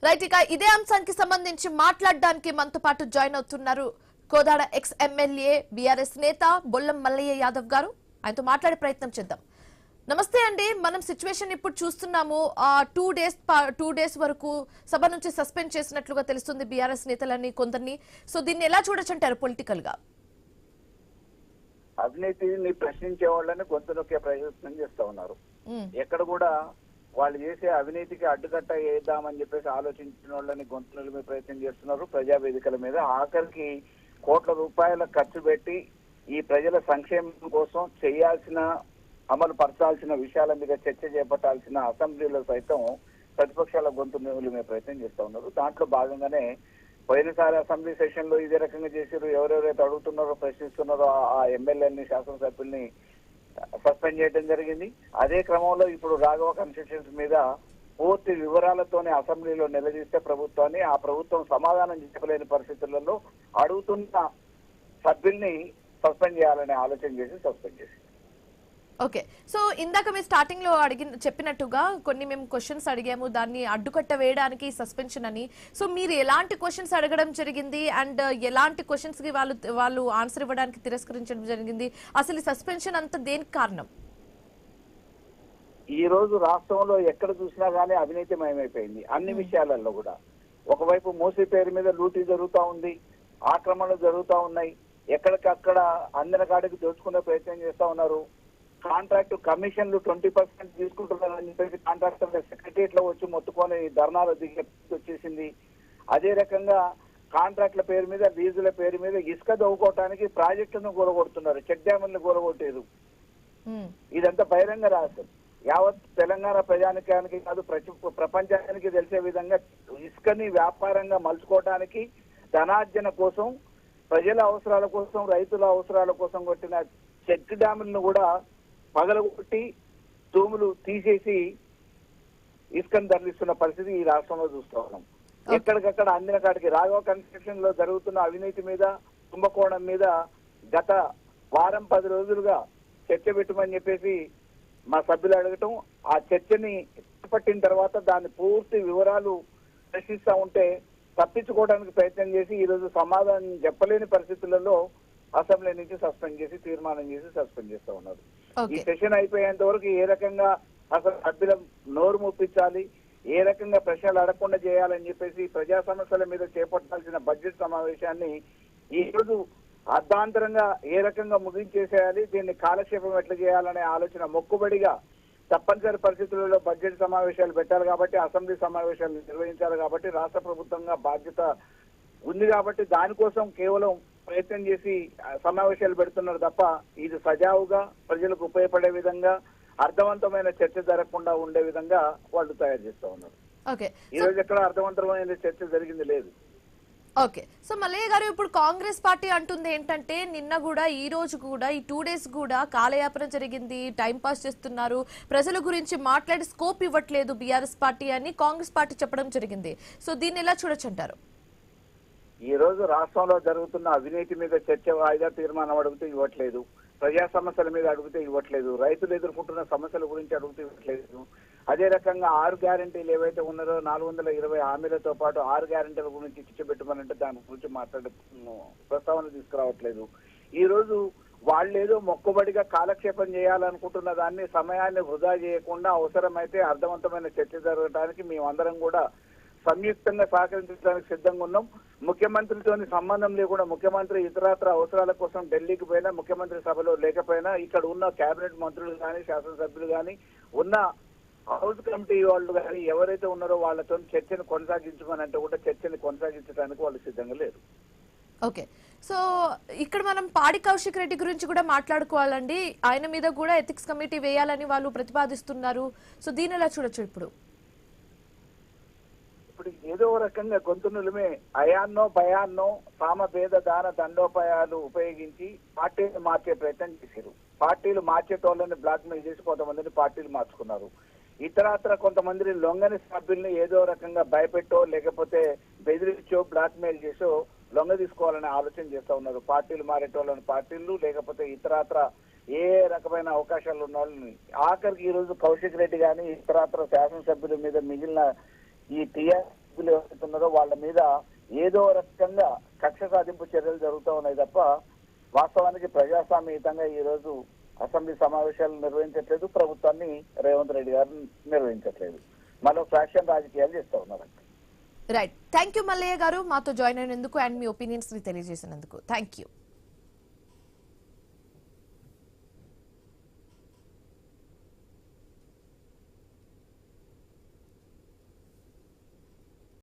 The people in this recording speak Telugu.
రైట్, ఇక ఇదే అంశానికి సంబంధించి మాట్లాడడానికి మనతో పాటు జాయిన్ అవుతున్నారు కోదాడ ఎక్స్ ఎమ్మెల్యే బీఆర్ఎస్ నేత బొల్లం మల్లయ్య యాదవ్ గారు. ఆయనతో మాట్లాడే ప్రయత్నం చేద్దాం. నమస్తే అండి. మనం సిచ్యువేషన్ ఇప్పుడు చూస్తున్నాము. 2 డేస్ వరకు సభ నుంచి సస్పెండ్ చేసినట్లుగా తెలుస్తుంది బీఆర్ఎస్ నేతలని కొందరిని. సో దీన్ని ఎలా చూడొచ్చంటారు పొలిటికల్ గా? అవినీతిని ప్రశ్నించే వాళ్ళని గొంతు నొక్కే ప్రయత్నం చేస్తా ఉన్నారు. ఎక్కడ కూడా వాళ్ళు చేసే అవినీతికి అడ్డుకట్ట వేద్దామని చెప్పేసి ఆలోచించిన వాళ్ళని గొంతు నిలిపే ప్రయత్నం చేస్తున్నారు. ప్రజావేదికల మీద ఆఖరికి కోట్ల రూపాయల ఖర్చు పెట్టి ఈ ప్రజల సంక్షేమం కోసం చేయాల్సిన అమలు పరచాల్సిన విషయాల మీద చర్చ చేపట్టాల్సిన అసెంబ్లీలో సైతం ప్రతిపక్షాల గొంతు నిలిపే ప్రయత్నం చేస్తా ఉన్నారు. దాంట్లో భాగంగానే పోయినసారి అసెంబ్లీ సెషన్ లో ఇదే రకంగా చేశారు. ఎవరెవరైతే అడుగుతున్నారో ప్రశ్నిస్తున్నారో ఆ ఎమ్మెల్యేలని శాసనసభ్యుల్ని సస్పెండ్ చేయడం జరిగింది. అదే క్రమంలో ఇప్పుడు రాఘవ కన్స్టిట్యూన్స్ మీద పూర్తి వివరాలతోనే అసెంబ్లీలో నిలదీస్తే ప్రభుత్వాన్ని ఆ ప్రభుత్వం సమాధానం చెప్పలేని పరిస్థితులలో అడుగుతున్న సభ్యుల్ని సస్పెండ్ చేయాలనే ఆలోచన చేసి సస్పెండ్ చేసింది. ఓకే, సో ఇందాక మీరు స్టార్టింగ్ లో చెప్పినట్టుగా కొన్ని మేము క్వశ్చన్స్ అడిగాము, దాన్ని అడ్డుకట్ట వేయడానికి సస్పెన్షన్ అని. సో మీరు ఎలాంటి క్వశ్చన్స్ అడగడం జరిగింది అండ్ ఎలాంటి క్వశ్చన్స్ కి వాళ్ళు ఆన్సర్ ఇవ్వడానికి తిరస్కరించడం జరిగింది? అసలు సస్పెన్షన్ అంతా దేనికి కారణం? ఈ రోజు రాష్ట్రంలో ఎక్కడ చూసినా గానీ అవినీతిమయమైపోయింది అన్ని విషయాలలో కూడా. ఒకవైపు మూసీ పేరు మీద లూటీ జరుగుతూ ఉంది, ఆక్రమణలు జరుగుతూ ఉన్నాయి, ఎక్కడికక్కడ అందిన కాడికి దోచుకునే ప్రయత్నం చేస్తా ఉన్నారు. కాంట్రాక్ట్ కమిషన్లు 20% తీసుకుంటున్నారని చెప్పేసి కాంట్రాక్టర్ సెక్రటరియట్ లో వచ్చి మొత్తుకొని ధర్నాలు దిగే వచ్చేసింది. అదే రకంగా కాంట్రాక్ట్ల పేరు మీద లీజుల పేరు మీద ఇసుక దవ్వుకోవటానికి ప్రాజెక్టులను కూలగొడుతున్నారు, చెక్ డ్యాములను కూలగొట్టారు. ఇదంతా బహిరంగ రహస్యం. యావత్ తెలంగాణ ప్రజానికానికి కాదు ప్రపంచానికి తెలిసే విధంగా ఇసుకని వ్యాపారంగా మలుచుకోవటానికి ధనార్జన కోసం, ప్రజల అవసరాల కోసం, రైతుల అవసరాల కోసం కొట్టిన చెక్ డ్యాములను కూడా పగలగొట్టి తూములు తీసేసి ఇసుకను తరలిస్తున్న పరిస్థితి ఈ రాష్ట్రంలో చూస్తూ ఉన్నాం. ఎక్కడికక్కడ అందిన కాడికి రాఘవ కన్స్ట్రక్షన్ లో జరుగుతున్న అవినీతి మీద, కుంభకోణం మీద గత వారం 10 రోజులుగా చర్చ పెట్టమని చెప్పేసి మా సభ్యులు అడగటం, ఆ చర్చని చేపట్టిన తర్వాత దాని పూర్తి వివరాలు ప్రశ్నిస్తా ఉంటే తప్పించుకోవడానికి ప్రయత్నం చేసి ఈ రోజు సమాధానం చెప్పలేని పరిస్థితులలో అసెంబ్లీ నుంచి సస్పెండ్ చేసి తీర్మానం చేసి సస్పెండ్ చేస్తా ఉన్నారు. ఈ సెషన్ అయిపోయేంత వరకు ఏ రకంగా అసలు సభ్యుల నోరు ముప్పించాలి, ఏ రకంగా ప్రశ్నలు అడగకుండా చేయాలని చెప్పేసి ప్రజా సమస్యల మీద చేపట్టాల్సిన బడ్జెట్ సమావేశాన్ని ఈ రోజు అర్ధాంతరంగా ఏ రకంగా ముగించేసేయాలి, దీన్ని కాలక్షేపం ఎట్లా చేయాలనే ఆలోచన మొక్కుబడిగా తప్పనిసరి పరిస్థితులలో బడ్జెట్ సమావేశాలు పెట్టాలి కాబట్టి, అసెంబ్లీ సమావేశాలు నిర్వహించాలి కాబట్టి, రాష్ట్ర ప్రభుత్వంగా బాధ్యత ఉంది కాబట్టి దానికోసం కేవలం ప్రయత్నం చేసి సమావేశాలు పెడుతున్నారు తప్ప ఇది సజావుగా ప్రజలకు ఉపయోగపడే విధంగా అర్థవంతమైన చర్చ జరగకుండా ఉండే విధంగా వాళ్ళు తయారు చేస్తూ ఉన్నారు. ఈ రోజు ఎక్కడ అర్థవంతమైన చర్చ జరిగింది లేదు. ఓకే, సో మల్లయ్య గారు, ఇప్పుడు కాంగ్రెస్ పార్టీ అంటుంది ఏంటంటే నిన్న కూడా ఈ రోజు కూడా ఈ 2 డేస్ కూడా కాలయాపన జరిగింది, టైం పాస్ చేస్తున్నారు, ప్రజల గురించి మాట్లాడి స్కోప్ ఇవ్వట్లేదు బీఆర్ఎస్ పార్టీ అని కాంగ్రెస్ పార్టీ చెప్పడం జరిగింది. సో దీన్ని ఎలా చూడొచ్చంటారు? ఈ రోజు రాష్ట్రంలో జరుగుతున్న అవినీతి మీద చర్చ వాయిదా తీర్మానం అడిగితే ఇవ్వట్లేదు, ప్రజా సమస్యల మీద అడిగితే ఇవ్వట్లేదు, రైతులు ఎదుర్కొంటున్న సమస్యల గురించి అడిగితే ఇవ్వట్లేదు. అదే రకంగా 6 గ్యారంటీలు ఏవైతే ఉన్నారో 420 హామీలతో పాటు 6 గ్యారంటీల గురించి చిచ్చబెట్టమనంటే దాని గురించి మాట్లాడే ప్రస్తావన తీసుకురావట్లేదు. ఈ రోజు వాళ్ళేదో మొక్కుబడిగా కాలక్షేపం చేయాలనుకుంటున్న దాన్ని సమయాన్ని వృధా చేయకుండా అవసరమైతే అర్థవంతమైన చర్చ జరగడానికి మేమందరం కూడా సంయుక్తంగా సహకరించడానికి సిద్ధంగా ఉన్నాం. ముఖ్యమంత్రితోని సంబంధం లేకుండా ముఖ్యమంత్రి ఇతరత్ర అవసరాల కోసం ఢిల్లీకి పోయినా, ముఖ్యమంత్రి సభలో లేకపోయినా ఇక్కడ ఉన్న కేబినెట్ మంత్రులు కానీ, శాసనసభ్యులు కానీ, ఉన్న హౌస్ కమిటీ వాళ్ళు కానీ ఎవరైతే ఉన్నారో వాళ్ళతో చర్చను కొనసాగించమని అంటే కూడా చర్చని కొనసాగించడానికి వాళ్ళు సిద్ధంగా లేరు. ఓకే, సో ఇక్కడ మనం పాడి కౌశిక్ రెడ్డి గురించి కూడా మాట్లాడుకోవాలండి. ఆయన మీద కూడా ఎథిక్స్ కమిటీ వేయాలని వాళ్ళు ప్రతిపాదిస్తున్నారు. సో దీని ఎలా చూడొచ్చు? ఇప్పుడు ఏదో రకంగా గొంతునులమే అయాన్నో భయాన్నో సామభేద దాన దండోపాయాలు ఉపయోగించి పార్టీలు మార్చే ప్రయత్నం చేశారు. పార్టీలు మార్చేటోళ్ళని బ్లాక్ మెయిల్ చేసి కొంతమందిని పార్టీలు మార్చుకున్నారు. ఇతరత్ర కొంతమందిని లొంగని సభ్యుల్ని ఏదో రకంగా భయపెట్టో లేకపోతే బెదిరించో బ్లాక్ మెయిల్ చేసో లొంగ తీసుకోవాలనే ఆలోచన చేస్తా ఉన్నారు. పార్టీలు మారేటోళ్ళని పార్టీలు లేకపోతే ఇతరత్ర ఏ రకమైన అవకాశాలు ఉన్న వాళ్ళని ఆఖరికి ఈ రోజు కౌశిక్ రెడ్డి గాని ఇతరత్ర శాసనసభ్యుల మీద మిగిలిన ఈ టీఆర్ వ్యక్తులు ఎవరుతున్నారో వాళ్ళ మీద ఏదో రకంగా కక్ష సాధింపు చర్యలు జరుగుతూ ఉన్నాయి తప్ప వాస్తవానికి ప్రజాస్వామ్యయుతంగా ఈ రోజు అసెంబ్లీ సమావేశాలు నిర్వహించట్లేదు, ప్రభుత్వాన్ని రేవంత్ రెడ్డి గారు నిర్వహించట్లేదు. మరో ఫ్యాషన్ రాజకీయాలు చేస్తూ ఉన్నారు. రైట్, థ్యాంక్ యూ మల్లయ్య గారు మాతో జాయిన్ అయినందుకు అండ్ మీ ఒపీనియన్స్ ని తెలియజేసినందుకు. Thank you.